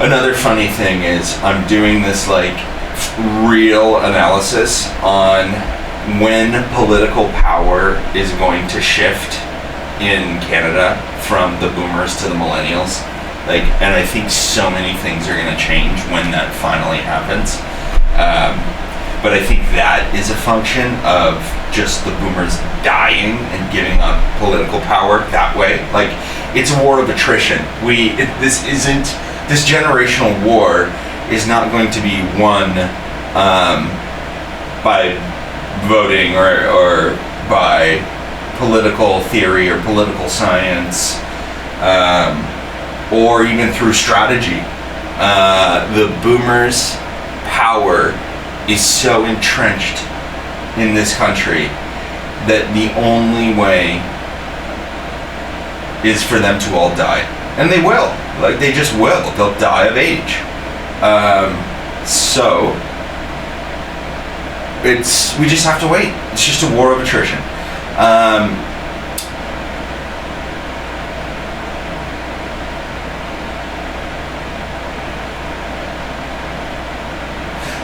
Another funny thing is I'm doing this like real analysis on when political power is going to shift in Canada from the boomers to the millennials. Like, and I think so many things are going to change when that finally happens. But I think that is a function of just the boomers dying and giving up political power that way. Like, it's a war of attrition. This generational war is not going to be won by voting or by political theory or political science, or even through strategy. The boomers' power is so entrenched in this country that the only way is for them to all die. And they will. Like, they just will. They'll die of age. So, we just have to wait. It's just a war of attrition.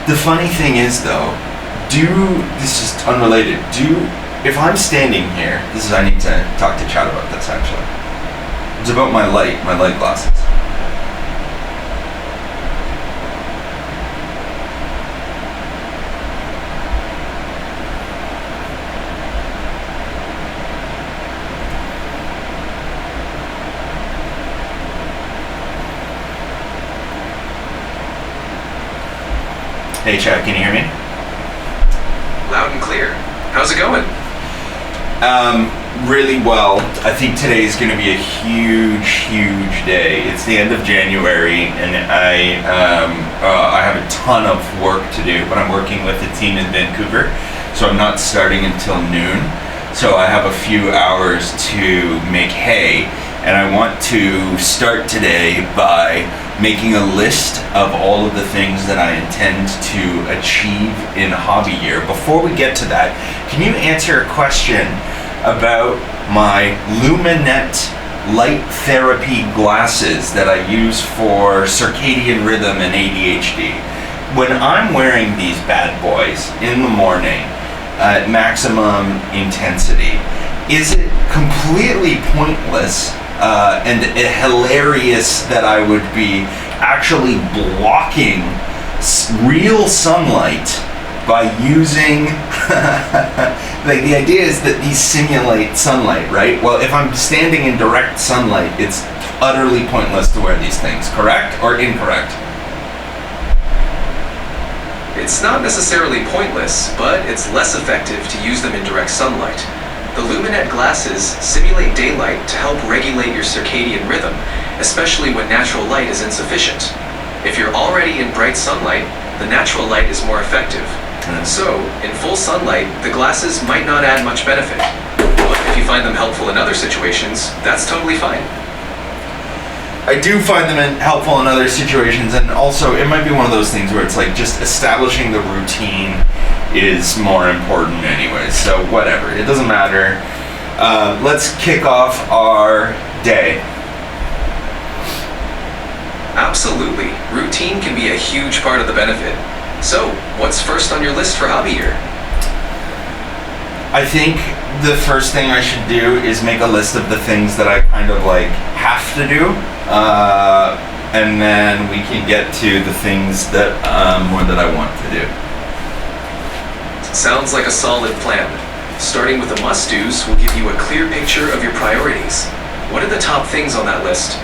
The funny thing is, though, this is unrelated, if I'm standing here, I need to talk to Chad about this, actually. It's about my light glasses. Hey Chad, can you hear me? Loud and clear. How's it going? Really well. I think today is going to be a huge day. It's the end of January, and I have a ton of work to do, but I'm working with a team in Vancouver, so I'm not starting until noon. So I have a few hours to make hay, and I want to start today by making a list of all of the things that I intend to achieve in hobby year. Before we get to that, can you answer a question about my Luminette light therapy glasses that I use for circadian rhythm and ADHD? When I'm wearing these bad boys in the morning at maximum intensity, is it completely pointless and hilarious that I would be actually blocking real sunlight by using like, the idea is that these simulate sunlight, right? Well, if I'm standing in direct sunlight, it's utterly pointless to wear these things, correct or incorrect? It's not necessarily pointless, but it's less effective to use them in direct sunlight. The Luminette glasses simulate daylight to help regulate your circadian rhythm, especially when natural light is insufficient. If you're already in bright sunlight, the natural light is more effective. So, in full sunlight, the glasses might not add much benefit. But if you find them helpful in other situations, that's totally fine. I do find them helpful in other situations, and also it might be one of those things where it's like just establishing the routine is more important anyway, so whatever, it doesn't matter. Let's kick off our day. Absolutely. Routine can be a huge part of the benefit. So, what's first on your list for hobby year? I think the first thing I should do is make a list of the things that I kind of like have to do, and then we can get to the things that more that I want to do. Sounds like a solid plan. Starting with the must-dos will give you a clear picture of your priorities. What are the top things on that list?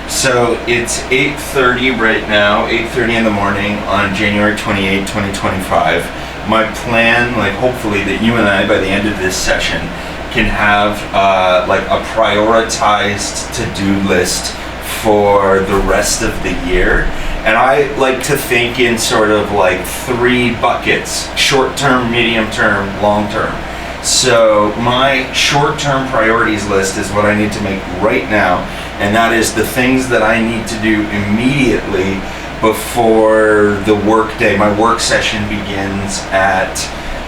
So it's 8:30 right now, 8:30 in the morning on January 28, 2025. My plan, like hopefully that you and I by the end of this session can have like a prioritized to-do list for the rest of the year. And I like to think in sort of like 3 buckets: short-term, medium-term, long-term. So my short-term priorities list is what I need to make right now, and that is the things that I need to do immediately before the work day. My work session begins at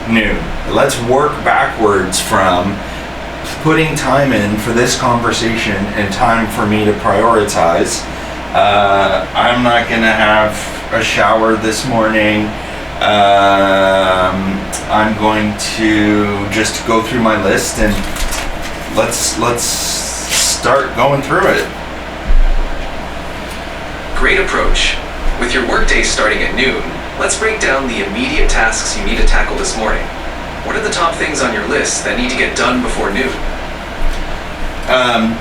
noon. Let's work backwards from putting time in for this conversation and time for me to prioritize I'm not gonna have a shower this morning. I'm going to just go through my list and let's start going through it. Great approach. With your workday starting at noon, let's break down the immediate tasks you need to tackle this morning. What are the top things on your list that need to get done before noon?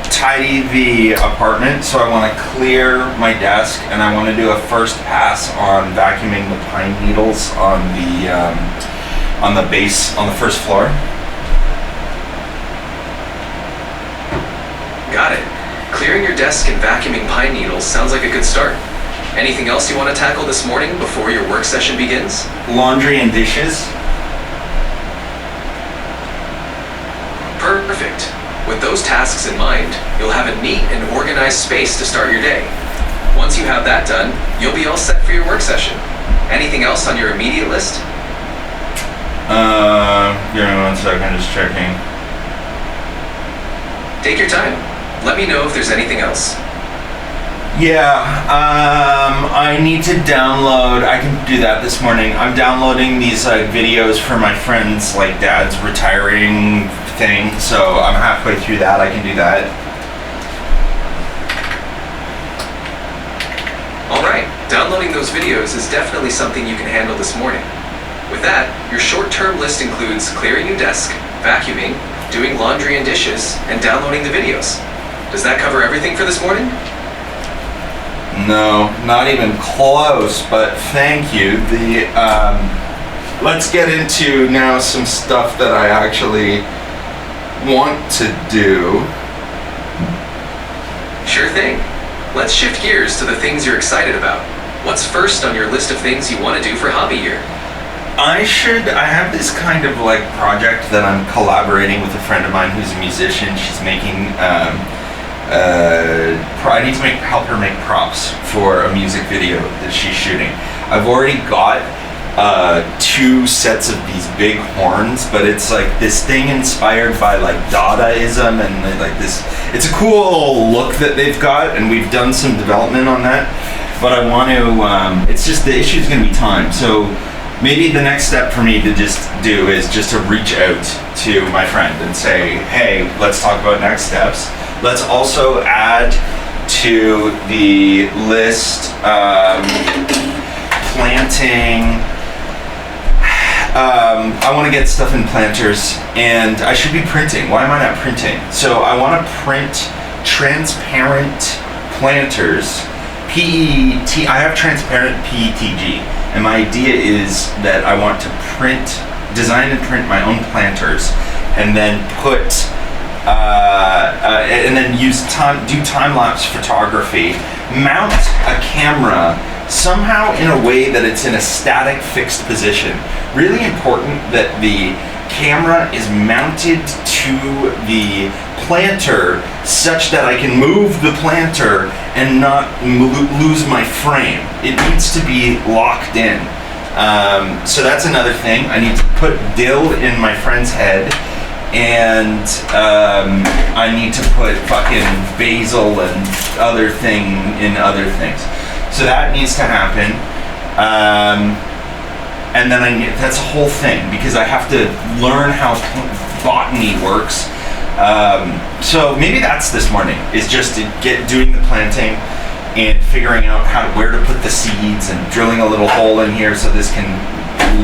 Tidy the apartment, so I want to clear my desk, and I want to do a first pass on vacuuming the pine needles on the base on the first floor. Got it. Clearing your desk and vacuuming pine needles sounds like a good start. Anything else you want to tackle this morning before your work session begins? Laundry and dishes. Perfect. With those tasks in mind, you'll have a neat and organized space to start your day. Once you have that done, you'll be all set for your work session. Anything else on your immediate list? Give me 1 second, just checking. Take your time. Let me know if there's anything else. Yeah, I need to download, I can do that this morning. I'm downloading these videos for my friend's dad's retiring thing, so I'm halfway through that. I can do that. Alright, downloading those videos is definitely something you can handle this morning. With that, your short-term list includes clearing your desk, vacuuming, doing laundry and dishes, and downloading the videos. Does that cover everything for this morning? No, not even close, but thank you. Let's get into now some stuff that I actually want to do. Sure thing. Let's shift gears to the things you're excited about. What's first on your list of things you want to do for hobby year? I have this kind of project that I'm collaborating with a friend of mine who's a musician. She's making I need to help her make props for a music video that she's shooting. I've already got 2 sets of these big horns, but it's this thing inspired by Dadaism and this. It's a cool look that they've got, and we've done some development on that. But I want to. It's just the issue is going to be time. So maybe the next step for me to just do is just to reach out to my friend and say, hey, let's talk about next steps. Let's also add to the list planting. I want to get stuff in planters, and I should be printing. Why am I not printing? So I want to print transparent planters. I have transparent PETG, and my idea is that I want to design and print my own planters, and then and then do time-lapse photography, mount a camera somehow in a way that it's in a static fixed position. Really important that the camera is mounted to the planter such that I can move the planter and not lose my frame. It needs to be locked in. So that's another thing. I need to put dill in my friend's head, and I need to put fucking basil and other things. So that needs to happen. And then that's a whole thing, because I have to learn how botany works. So maybe that's this morning, is just to doing the planting and figuring out where to put the seeds, and drilling a little hole in here so this can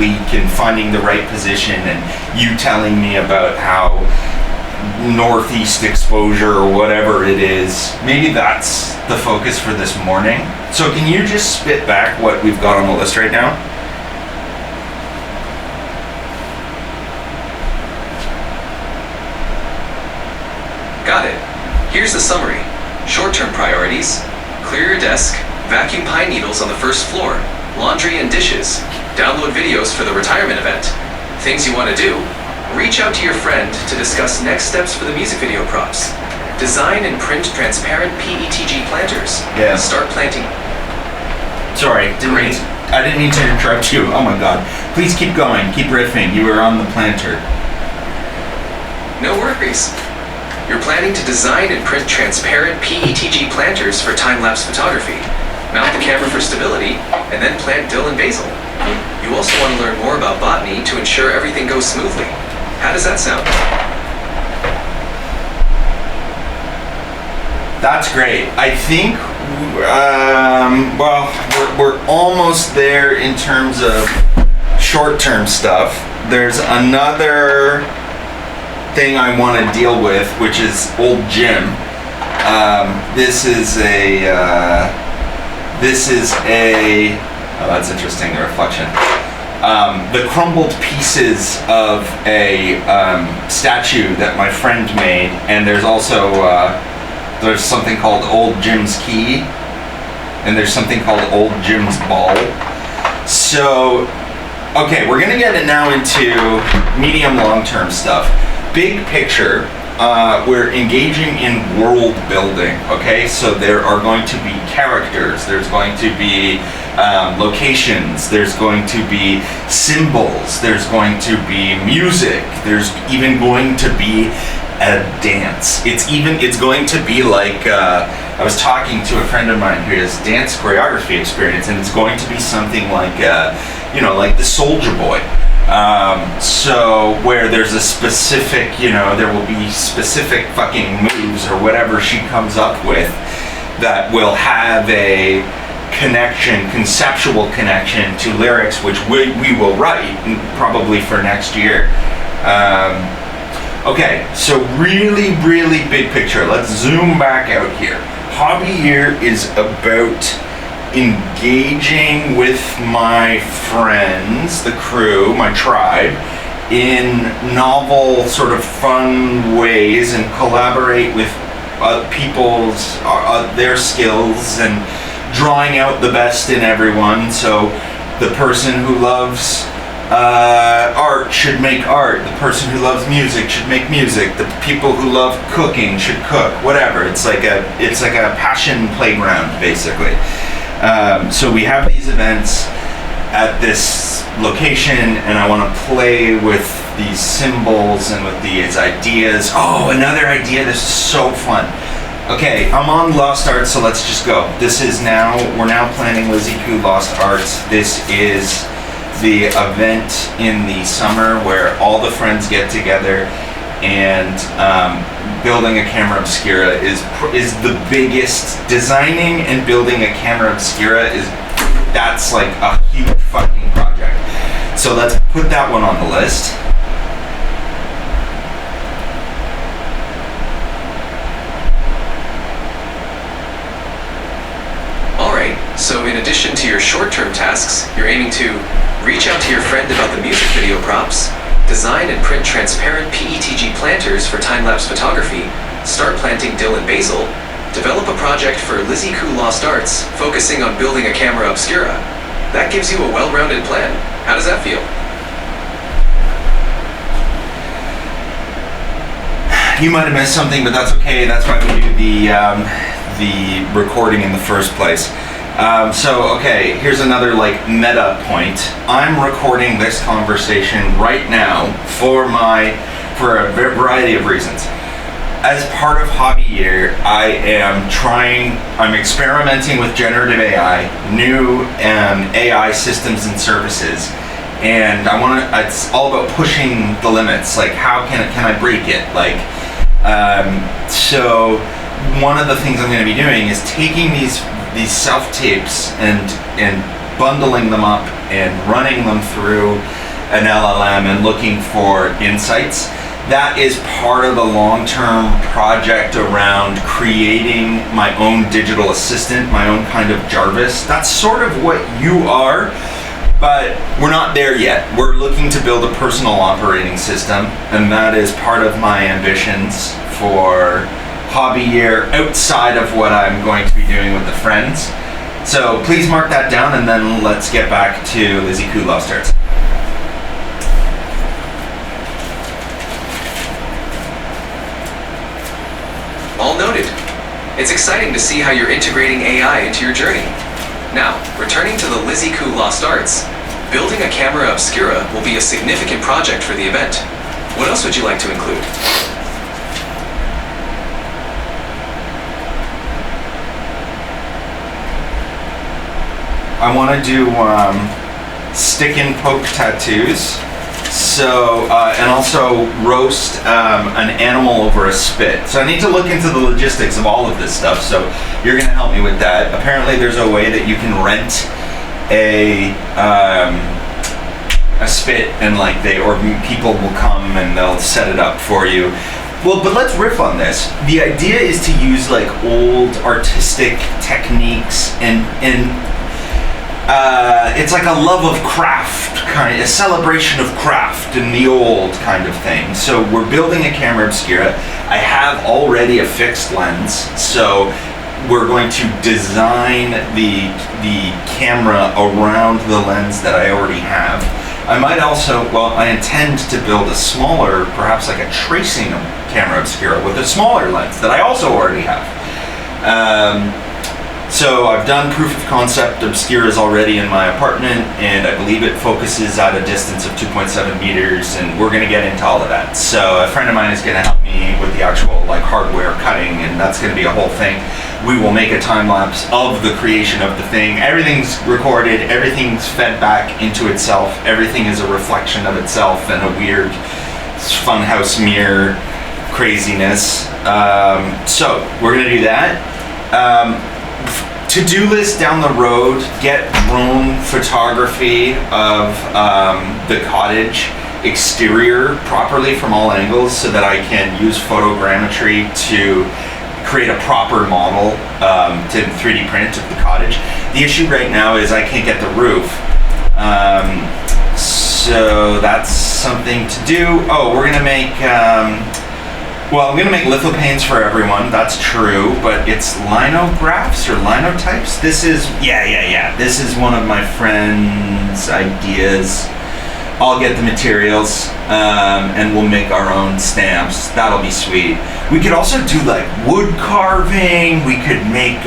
leak, and finding the right position, and you telling me about how northeast exposure or whatever it is. Maybe that's the focus for this morning. So can you just spit back what we've got on the list right now? Got it. Here's the summary. Short-term priorities: clear your desk, vacuum pine needles on the first floor, laundry and dishes, download videos for the retirement event. Things you want to do: reach out to your friend to discuss next steps for the music video props. Design and print transparent PETG planters. Yeah. Start planting. Sorry, I didn't mean to interrupt you. Oh my god. Please keep going. Keep riffing. You were on the planter. No worries. You're planning to design and print transparent PETG planters for time-lapse photography, mount the camera for stability, and then plant dill and basil. You also want to learn more about botany to ensure everything goes smoothly. How does that sound? That's great. I think, well, we're almost there in terms of short-term stuff. There's another thing I want to deal with, which is old Jim. This is a, oh, that's interesting, the reflection. The crumbled pieces of a statue that my friend made, and there's also, there's something called Old Jim's Key, and there's something called Old Jim's Ball. So, okay, we're gonna get it now into medium long-term stuff. Big picture, we're engaging in world building, okay? So there are going to be characters, there's going to be locations, there's going to be symbols, there's going to be music, there's even going to be a dance. It's going to be like, I was talking to a friend of mine who has dance choreography experience, and it's going to be something like, you know, like the Soldier Boy. So where there's a specific, you know, there will be specific fucking moves or whatever she comes up with that will have a connection, conceptual connection to lyrics, which we will write probably for next year. Okay, so really, really big picture. Let's zoom back out here. Hobby Year is about engaging with my friends, the crew, my tribe, in novel, sort of fun ways, and collaborate with people's, their skills, and drawing out the best in everyone. So the person who loves art should make art. The person who loves music should make music. The people who love cooking should cook. Whatever. It's like a passion playground, basically. So we have these events at this location, and I want to play with these symbols and with these ideas. Oh, another idea. This is so fun. Okay, I'm on Lost Arts, so let's just go. We're now planning Lizzie Koo Lost Arts. This is the event in the summer where all the friends get together, and building a camera obscura is the biggest. Designing and building a camera obscura that's like a huge fucking project. So let's put that one on the list. Alright, so in addition to your short-term tasks, you're aiming to reach out to your friend about the music video props, design and print transparent PETG planters for time-lapse photography, start planting dill and basil, develop a project for Lizzie Koo Lost Arts, focusing on building a camera obscura. That gives you a well-rounded plan. How does that feel? You might have missed something, but that's okay. That's why we do the recording in the first place. So, okay, here's another like meta point. I'm recording this conversation right now for a variety of reasons. As part of Hobby Year, I'm experimenting with generative AI, new AI systems and services, and it's all about pushing the limits. Like, how can I break it? Like, so one of the things I'm going to be doing is taking these self-tapes and bundling them up and running them through an LLM and looking for insights. That is part of the long-term project around creating my own digital assistant, my own kind of Jarvis. That's sort of what you are, but we're not there yet. We're looking to build a personal operating system, and that is part of my ambitions for Hobby Year outside of what I'm going to be doing with the friends. So please mark that down, and then let's get back to Lizzie Koo Lost Arts. All noted. It's exciting to see how you're integrating AI into your journey. Now, returning to the Lizzie Koo Lost Arts, building a camera obscura will be a significant project for the event. What else would you like to include? I want to do stick and poke tattoos. So, and also roast an animal over a spit. So I need to look into the logistics of all of this stuff. So you're going to help me with that. Apparently there's a way that you can rent a spit, and like people will come and they'll set it up for you. Well, but let's riff on this. The idea is to use like old artistic techniques and it's like a love of craft, a celebration of craft in the old kind of thing. So we're building a camera obscura. I have already a fixed lens, so we're going to design the camera around the lens that I already have. I might also, I intend to build a smaller, perhaps like a tracing camera obscura with a smaller lens that I also already have. So I've done proof of concept obscuras already in my apartment, and I believe it focuses at a distance of 2.7 meters, and we're gonna get into all of that. So a friend of mine is gonna help me with the actual like hardware cutting, and that's gonna be a whole thing. We will make a time lapse of the creation of the thing. Everything's recorded, everything's fed back into itself, everything is a reflection of itself and a weird funhouse mirror craziness. So we're gonna do that. To-do list down the road, get drone photography of the cottage exterior properly from all angles so that I can use photogrammetry to create a proper model to 3D print of the cottage. The issue right now is I can't get the roof. So that's something to do. Oh, we're gonna make I'm gonna make lithopanes for everyone, that's true, but it's linographs or linotypes? This is, this is one of my friend's ideas. I'll get the materials, and we'll make our own stamps. That'll be sweet. We could also do like wood carving. We could make,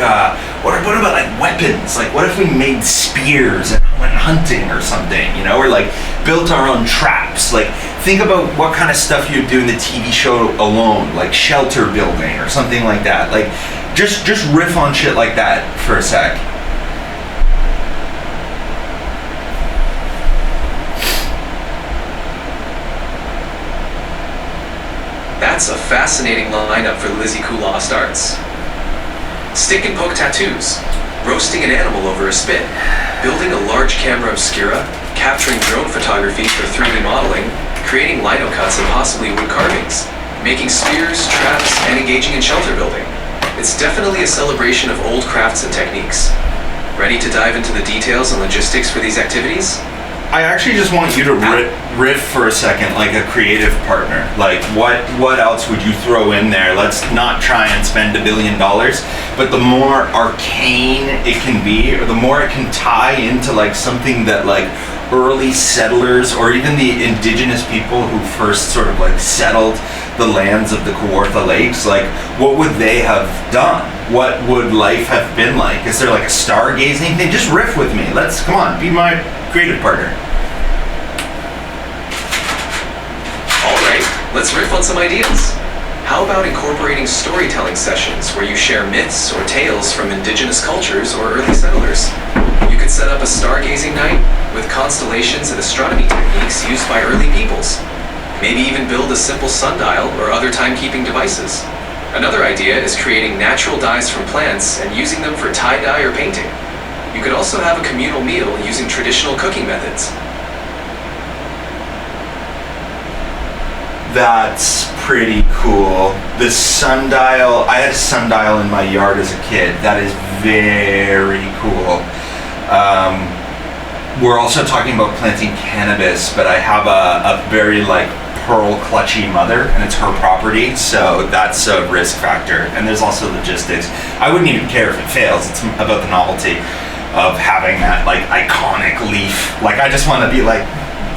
what about like weapons? Like what if we made spears and went hunting or something, you know? Or like built our own traps. Like think about what kind of stuff you'd do in the TV show alone, like shelter building or something like that. Like just riff on shit like that for a sec. That's a fascinating lineup for Lizzie Cool Lost Arts. Stick and poke tattoos, roasting an animal over a spit, building a large camera obscura, capturing drone photography for 3D modeling, creating lino cuts and possibly wood carvings, making spears, traps, and engaging in shelter building. It's definitely a celebration of old crafts and techniques. Ready to dive into the details and logistics for these activities? I actually just want you to riff for a second, like a creative partner. Like what else would you throw in there? Let's not try and spend $1 billion, but the more arcane it can be, or the more it can tie into like something that like early settlers or even the indigenous people who first sort of like settled the lands of the Kawartha Lakes, like what would they have done? What would life have been like? Is there like a stargazing thing? Just riff with me. Come on, be my creative partner. Alright, let's riff on some ideas. How about incorporating storytelling sessions where you share myths or tales from indigenous cultures or early settlers? You could set up a stargazing night with constellations and astronomy techniques used by early peoples. Maybe even build a simple sundial or other timekeeping devices. Another idea is creating natural dyes from plants and using them for tie-dye or painting. You could also have a communal meal using traditional cooking methods. That's pretty cool. The sundial, I had a sundial in my yard as a kid. That is very cool. We're also talking about planting cannabis, but I have a very like pearl clutchy mother, and it's her property, so that's a risk factor. And there's also logistics. I wouldn't even care if it fails. It's about the novelty of having that like iconic leaf. Like I just want to be like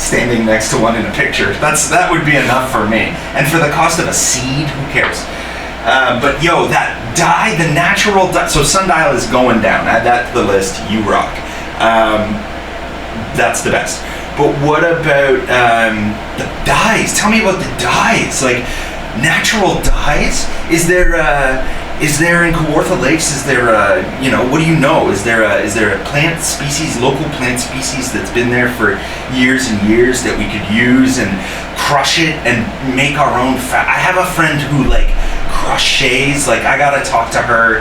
standing next to one in a picture. That would be enough for me. And for the cost of a seed, who cares? But yo, that dye, the natural dye. So sundial is going down. Add that to the list. You rock. That's the best. But what about the dyes? Tell me about the dyes. Like natural dyes. Is there is there in Kawartha Lakes? Is there a, what do you know? Is there a plant species, local plant species that's been there for years and years that we could use and crush it and make our own I have a friend who like crochets. Like, I gotta talk to her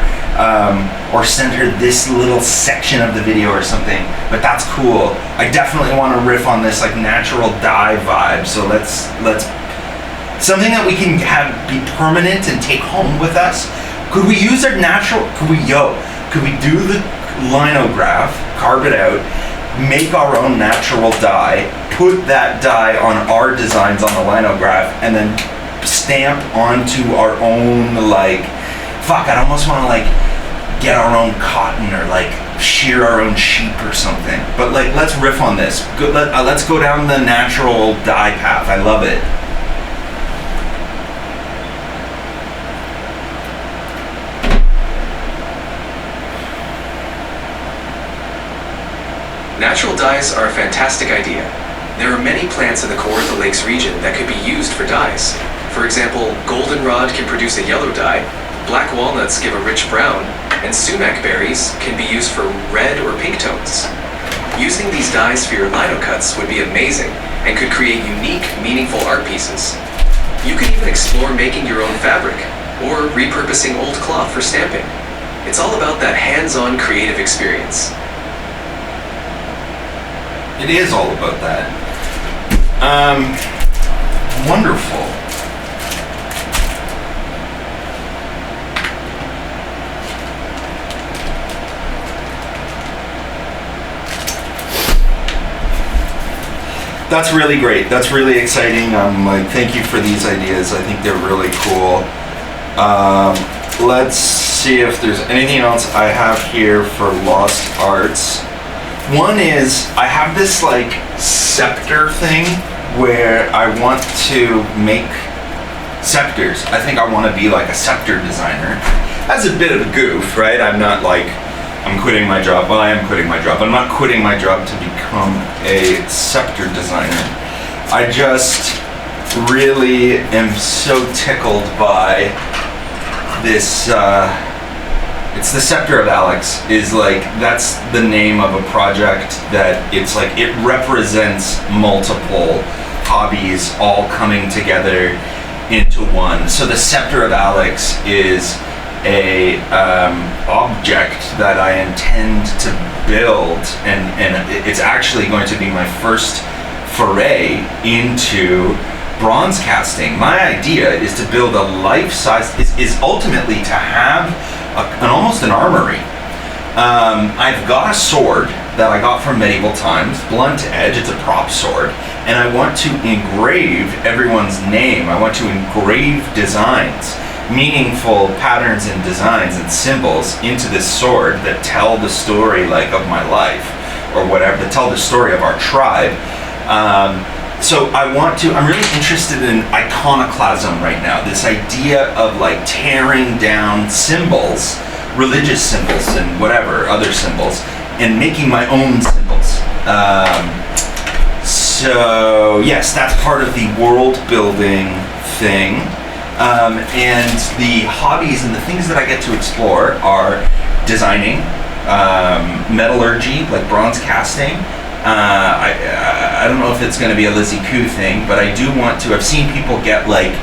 or send her this little section of the video or something. But that's cool. I definitely want to riff on this like natural dye vibe. So let's something that we can have be permanent and take home with us. Could we use our natural? Could we do the linograph, carve it out, make our own natural dye, put that dye on our designs on the linograph, and then stamp onto our own, like, I'd almost want to like get our own cotton or like shear our own sheep or something. But like, let's riff on this. Let's go down the natural dye path. I love it. Natural dyes are a fantastic idea. There are many plants in the Kawartha Lakes region that could be used for dyes. For example, goldenrod can produce a yellow dye, black walnuts give a rich brown, and sumac berries can be used for red or pink tones. Using these dyes for your lino cuts would be amazing and could create unique, meaningful art pieces. You could even explore making your own fabric or repurposing old cloth for stamping. It's all about that hands-on creative experience. It is all about that. Wonderful. That's really great. That's really exciting. Like, thank you for these ideas. I think they're really cool. Let's see if there's anything else I have here for Lost Arts. One is, I have this like scepter thing where I want to make scepters. I think I want to be like a scepter designer. That's a bit of a goof, right? I'm not like, I'm quitting my job. Well, I am quitting my job. I'm not quitting my job to become a scepter designer. I just really am so tickled by this, it's the Scepter of Alex, is like, that's the name of a project that it's like, it represents multiple hobbies all coming together into one. So the Scepter of Alex is a object that I intend to build, and it's actually going to be my first foray into bronze casting. My idea is to build a life-size, is ultimately to have almost an armory. I've got a sword that I got from medieval times, blunt edge, it's a prop sword, and I want to engrave everyone's name. I want to engrave designs, meaningful patterns and designs and symbols into this sword that tell the story like of my life, or whatever, that tell the story of our tribe. So I'm really interested in iconoclasm right now, this idea of like tearing down symbols, religious symbols and whatever, other symbols, and making my own symbols. So yes, that's part of the world building thing. And the hobbies and the things that I get to explore are designing, metallurgy, like bronze casting. I don't know if it's going to be a Lizzie Koo thing, but I do want to. I've seen people get like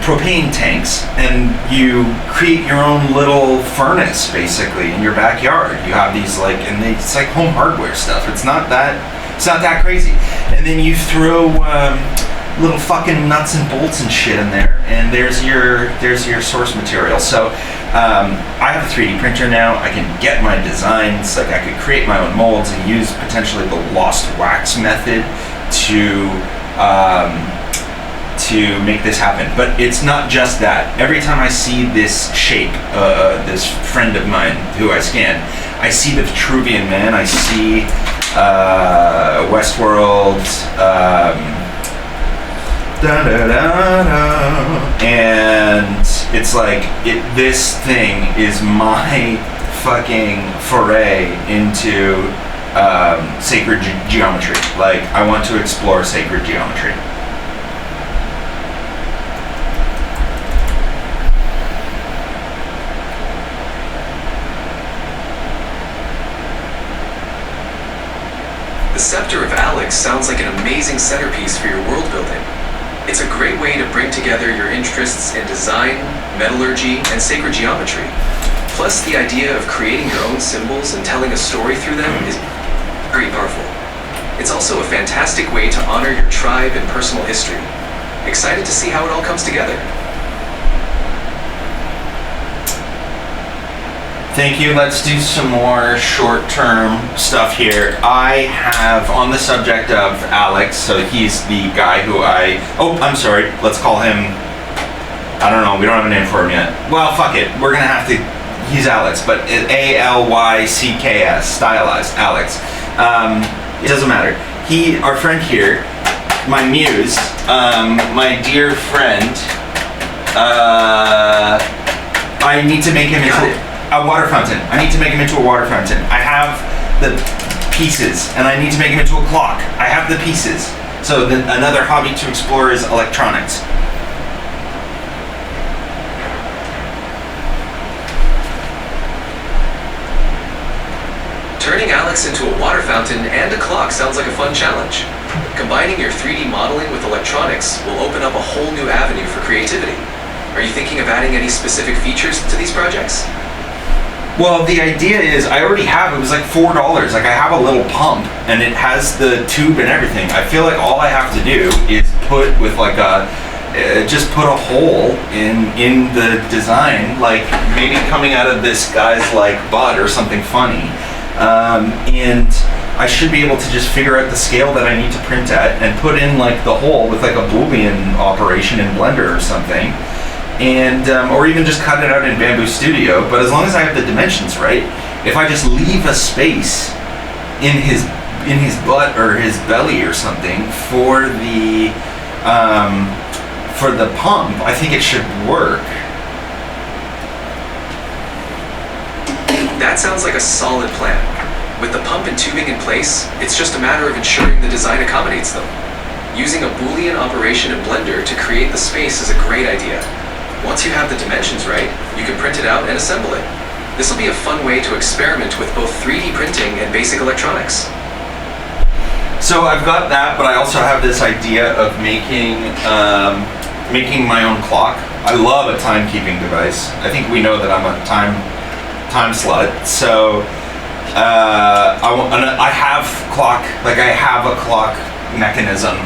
propane tanks, and you create your own little furnace basically in your backyard. You have these like, and it's like home hardware stuff. It's not that crazy. And then you throw little fucking nuts and bolts and shit in there, and there's your source material. So I have a 3D printer now. I can get my designs, like I could create my own molds and use potentially the lost wax method to make this happen. But it's not just that. Every time I see this shape, this friend of mine who I scanned, I see the Vitruvian Man, I see Westworld, and it's like, this thing is my fucking foray into sacred geometry. Like, I want to explore sacred geometry. Scepter of Alex sounds like an amazing centerpiece for your world building. It's a great way to bring together your interests in design, metallurgy, and sacred geometry. Plus, the idea of creating your own symbols and telling a story through them is very powerful. It's also a fantastic way to honor your tribe and personal history. Excited to see how it all comes together. Thank you. Let's do some more short-term stuff here. I have, on the subject of Alex, so he's the guy who I'm sorry, let's call him, I don't know, we don't have a name for him yet. Well, fuck it, we're gonna have to, he's Alex, but Alykks, stylized, Alex. It doesn't matter. Our friend here, my muse, my dear friend, I need to make him into a water fountain. I need to make him into a water fountain. I have the pieces, and I need to make him into a clock. I have the pieces. So another hobby to explore is electronics. Turning Alex into a water fountain and a clock sounds like a fun challenge. Combining your 3D modeling with electronics will open up a whole new avenue for creativity. Are you thinking of adding any specific features to these projects? Well, the idea is I already have, it was like $4. Like I have a little pump and it has the tube and everything. I feel like all I have to do is put with like just put a hole in the design, like maybe coming out of this guy's like butt or something funny. And I should be able to just figure out the scale that I need to print at and put in like the hole with like a Boolean operation in Blender or something. And or even just cut it out in Bamboo Studio. But as long as I have the dimensions right, if I just leave a space in his butt or his belly or something for the pump, I think it should work. That sounds like a solid plan. With the pump and tubing in place, it's just a matter of ensuring the design accommodates them. Using a Boolean operation in Blender to create the space is a great idea. Once you have the dimensions right, you can print it out and assemble it. This will be a fun way to experiment with both 3D printing and basic electronics. So I've got that, but I also have this idea of making my own clock. I love a timekeeping device. I think we know that I'm a time slut. So I have a clock mechanism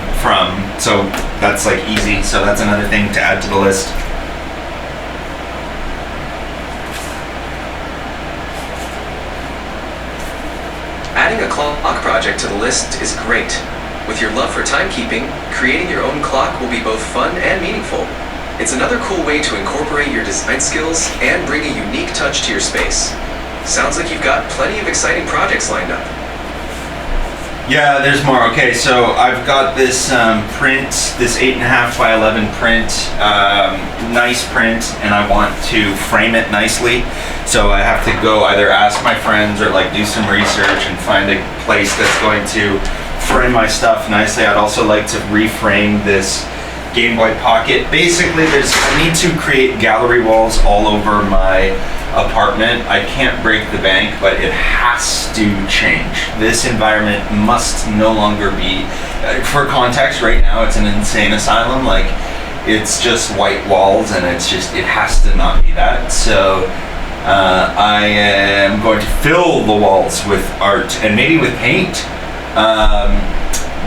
so that's like easy. So that's another thing to add to the list. Adding a clock project to the list is great. With your love for timekeeping, creating your own clock will be both fun and meaningful. It's another cool way to incorporate your design skills and bring a unique touch to your space. Sounds like you've got plenty of exciting projects lined up. Yeah, there's more. Okay, so I've got this print, this 8.5 by 11 print, nice print, and I want to frame it nicely. So I have to go either ask my friends or like do some research and find a place that's going to frame my stuff nicely. I'd also like to reframe this Game Boy Pocket. Basically, I need to create gallery walls all over my apartment. I can't break the bank, but it has to change. This environment must no longer be, for context, right now it's an insane asylum. Like, it's just white walls and it has to not be that. So I am going to fill the walls with art and maybe with paint.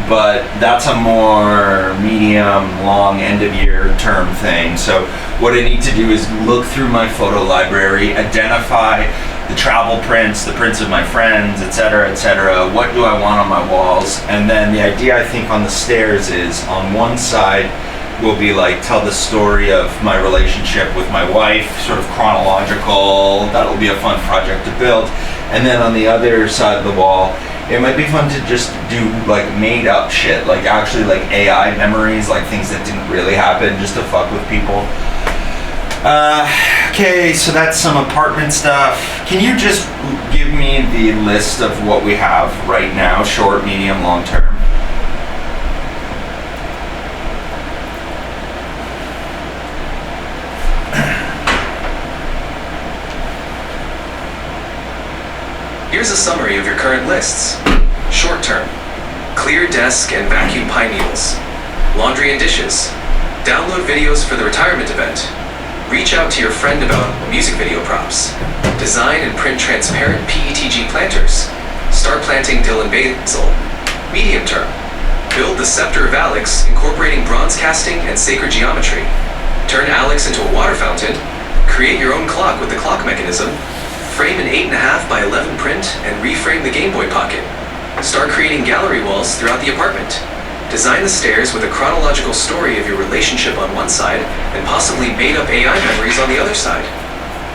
But that's a more medium, long, end-of-year term thing. So what I need to do is look through my photo library, identify the travel prints, the prints of my friends, etc., etc. What do I want on my walls? And then the idea, I think, on the stairs is on one side will be like tell the story of my relationship with my wife, sort of chronological. That'll be a fun project to build. And then on the other side of the wall, it might be fun to just do like made up shit, like actually like AI memories, like things that didn't really happen, just to fuck with people. Okay, so that's some apartment stuff. Can you just give me the list of what we have right now, short, medium, long term? Here's a summary of your current lists. Short term, Clear desk and vacuum pine needles. Laundry and dishes. Download videos for the retirement event. Reach out to your friend about music video props. Design and print transparent PETG planters. Start planting dill and basil. Medium term. Build the Scepter of Alex, incorporating bronze casting and sacred geometry. Turn Alex into a water fountain. Create your own clock with the clock mechanism. Frame an 8.5 by 11 print and reframe the Game Boy Pocket. Start creating gallery walls throughout the apartment. Design the stairs with a chronological story of your relationship on one side and possibly made-up AI memories on the other side.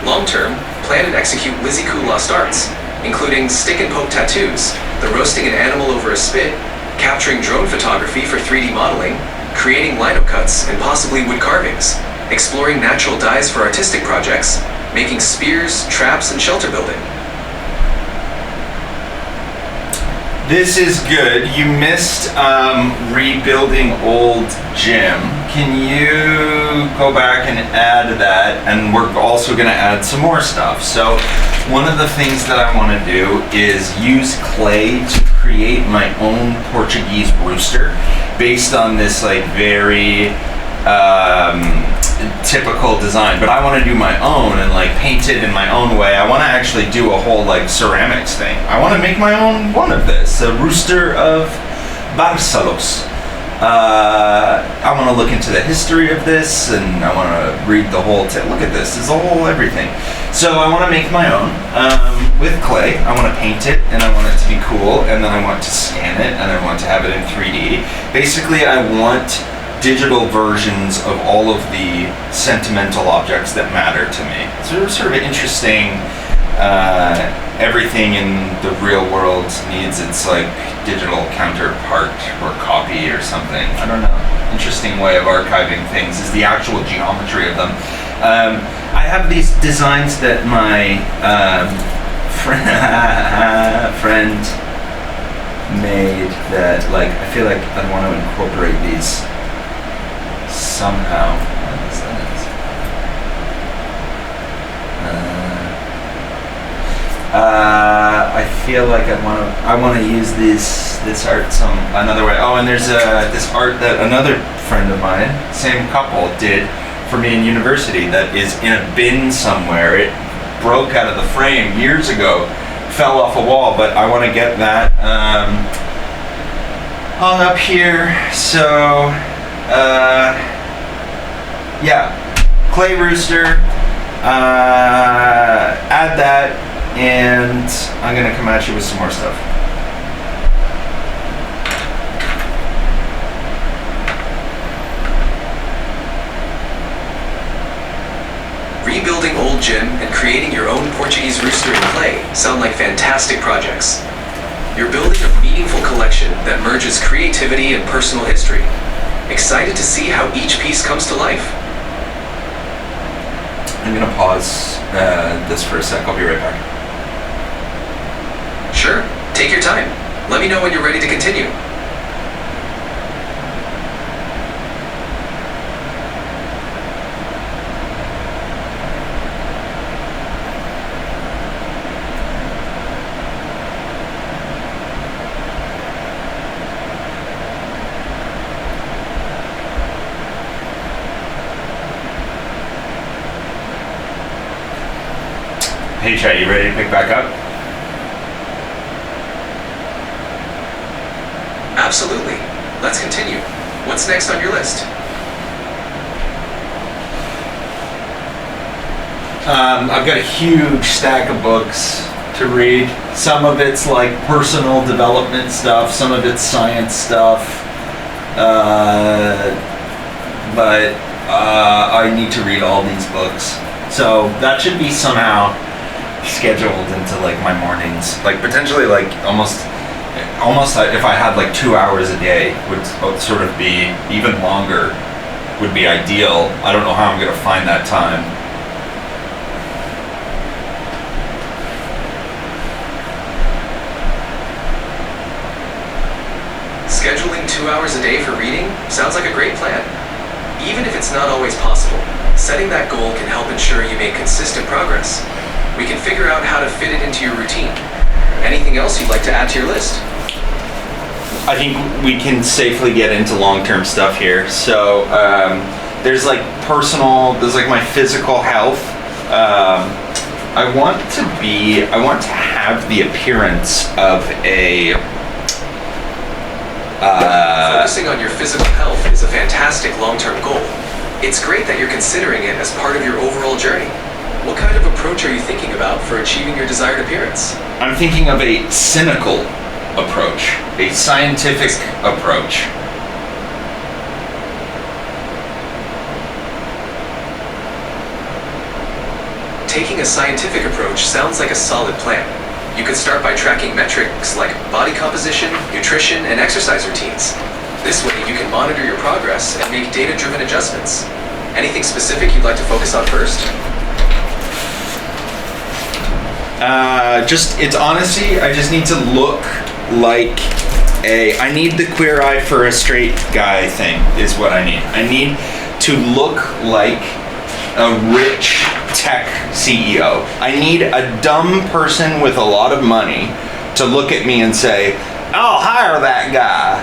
Long-term, plan and execute Lizzie Koo Lost Arts, including stick and poke tattoos, the roasting an animal over a spit, capturing drone photography for 3D modeling, creating lino cuts and possibly wood carvings, exploring natural dyes for artistic projects, making spears, traps, and shelter building. This is good. You missed rebuilding old gym. Can you go back and add that? And we're also going to add some more stuff. So one of the things that I want to do is use clay to create my own Portuguese rooster based on this like very typical design, but I want to do my own and like paint it in my own way. I want to actually do a whole like ceramics thing. I want to make my own one of this, a rooster of Barcelos. I want to look into the history of this, and I want to read the whole look at this. It's a whole everything. So I want to make my own with clay. I want to paint it, and I want it to be cool, and then I want to scan it, and I want to have it in 3D. Basically, I want digital versions of all of the sentimental objects that matter to me. So it's sort of interesting. Everything in the real world needs its like digital counterpart or copy or something. I don't know. Interesting way of archiving things is the actual geometry of them. I have these designs that my friend made that like I feel like I want to incorporate these somehow. What is that? I feel like I want to use this art another way. Oh, and there's this art that another friend of mine, same couple, did for me in university that is in a bin somewhere. It broke out of the frame years ago, fell off a wall, but I want to get that hung up here. So yeah, clay rooster, add that, and I'm gonna come at you with some more stuff. Rebuilding old gym and creating your own Portuguese rooster in clay sound like fantastic projects. You're building a meaningful collection that merges creativity and personal history. Excited to see how each piece comes to life. I'm gonna pause this for a sec. I'll be right back. Sure, take your time. Let me know when you're ready to continue. Hey Chad, you ready to pick back up? Absolutely. Let's continue. What's next on your list? I've got a huge stack of books to read. Some of it's like personal development stuff, some of it's science stuff, but I need to read all these books. So that should be somehow scheduled into like my mornings, like potentially like almost if I had like 2 hours a day would sort of be even longer, would be ideal. I don't know how I'm gonna find that time. Scheduling 2 hours a day for reading sounds like a great plan. Even if it's not always possible, setting that goal can help ensure you make consistent progress. We can figure out how to fit it into your routine. Anything else you'd like to add to your list? I think we can safely get into long-term stuff here. So there's like there's like my physical health. I want to have the appearance of a Focusing on your physical health is a fantastic long-term goal. It's great that you're considering it as part of your overall journey. What kind of approach are you thinking about for achieving your desired appearance? I'm thinking of a cynical approach, a scientific approach. Taking a scientific approach sounds like a solid plan. You could start by tracking metrics like body composition, nutrition, and exercise routines. This way you can monitor your progress and make data-driven adjustments. Anything specific you'd like to focus on first? It's honesty. I just need to look like I need the queer eye for a straight guy thing is what I need. I need to look like a rich tech CEO. I need a dumb person with a lot of money to look at me and say, I'll hire that guy.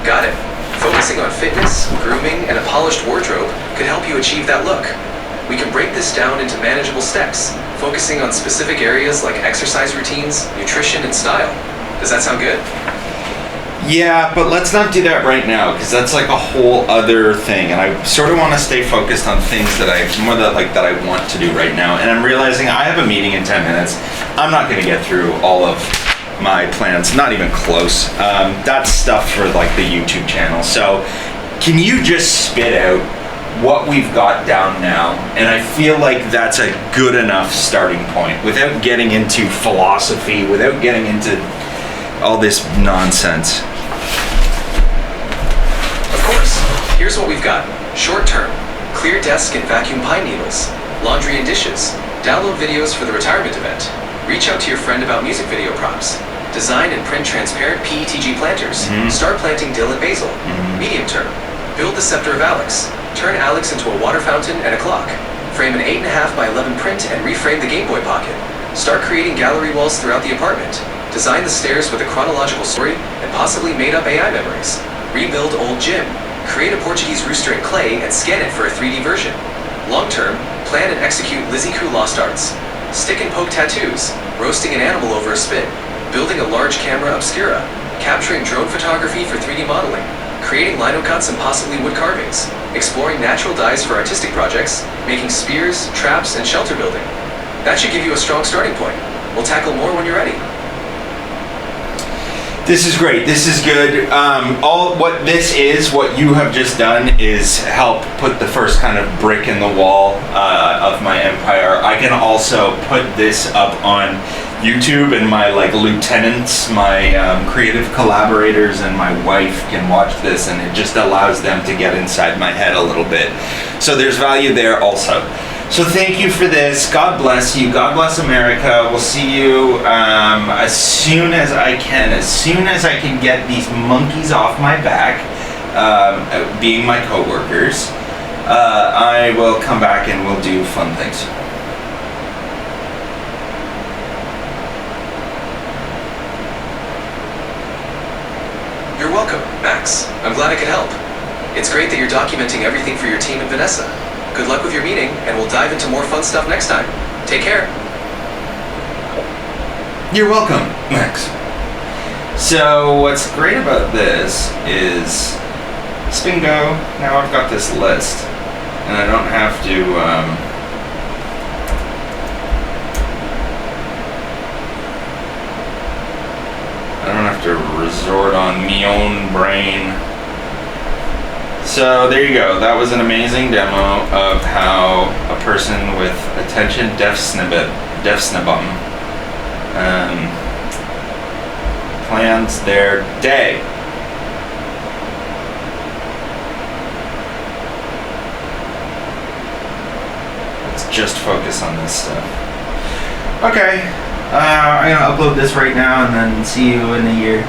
Got it. Focusing on fitness, grooming, and a polished wardrobe could help you achieve that look. We can break this down into manageable steps, focusing on specific areas like exercise routines, nutrition, and style. Does that sound good? Yeah, but let's not do that right now, because that's like a whole other thing, and I sort of want to stay focused on things that I want to do right now. And I'm realizing I have a meeting in 10 minutes. I'm not going to get through all of my plans, not even close. That's stuff for like the YouTube channel. So can you just spit out what we've got down now? And I feel like that's a good enough starting point without getting into philosophy, without getting into all this nonsense. Of course. Here's what we've got. Short term, clear desk and vacuum pine needles, laundry and dishes, download videos for the retirement event, reach out to your friend about music video props, design and print transparent PETG planters, start planting dill and basil. Medium term, build the scepter of Alex, turn Alex into a water fountain and a clock, frame an 8.5 by 11 print and reframe the Game Boy Pocket, start creating gallery walls throughout the apartment, design the stairs with a chronological story and possibly made up AI memories, rebuild old gym, create a Portuguese rooster in clay and scan it for a 3D version. Long term, plan and execute Lizzie Crew Lost Arts, stick and poke tattoos, roasting an animal over a spit, building a large camera obscura, capturing drone photography for 3D modeling, creating lino cuts and possibly wood carvings, exploring natural dyes for artistic projects, making spears, traps, and shelter building. That should give you a strong starting point. We'll tackle more when you're ready. This is great. This is good. What you have just done is help put the first kind of brick in the wall of my empire. I can also put this up on YouTube, and my lieutenants, my creative collaborators, and my wife can watch this, and it just allows them to get inside my head a little bit. So there's value there also. So thank you for this. God bless you. God bless America. We'll see you as soon as I can. As soon as I can get these monkeys off my back, being my coworkers, I will come back and we'll do fun things. You're welcome, Max. I'm glad I could help. It's great that you're documenting everything for your team and Vanessa. Good luck with your meeting, and we'll dive into more fun stuff next time. Take care. You're welcome, Max. So what's great about this is spin go. Now I've got this list, and I don't have to resort on me own brain. So there you go. That was an amazing demo of how a person with attention deficit plans their day. Let's just focus on this stuff. Okay, I'm gonna upload this right now and then see you in a year.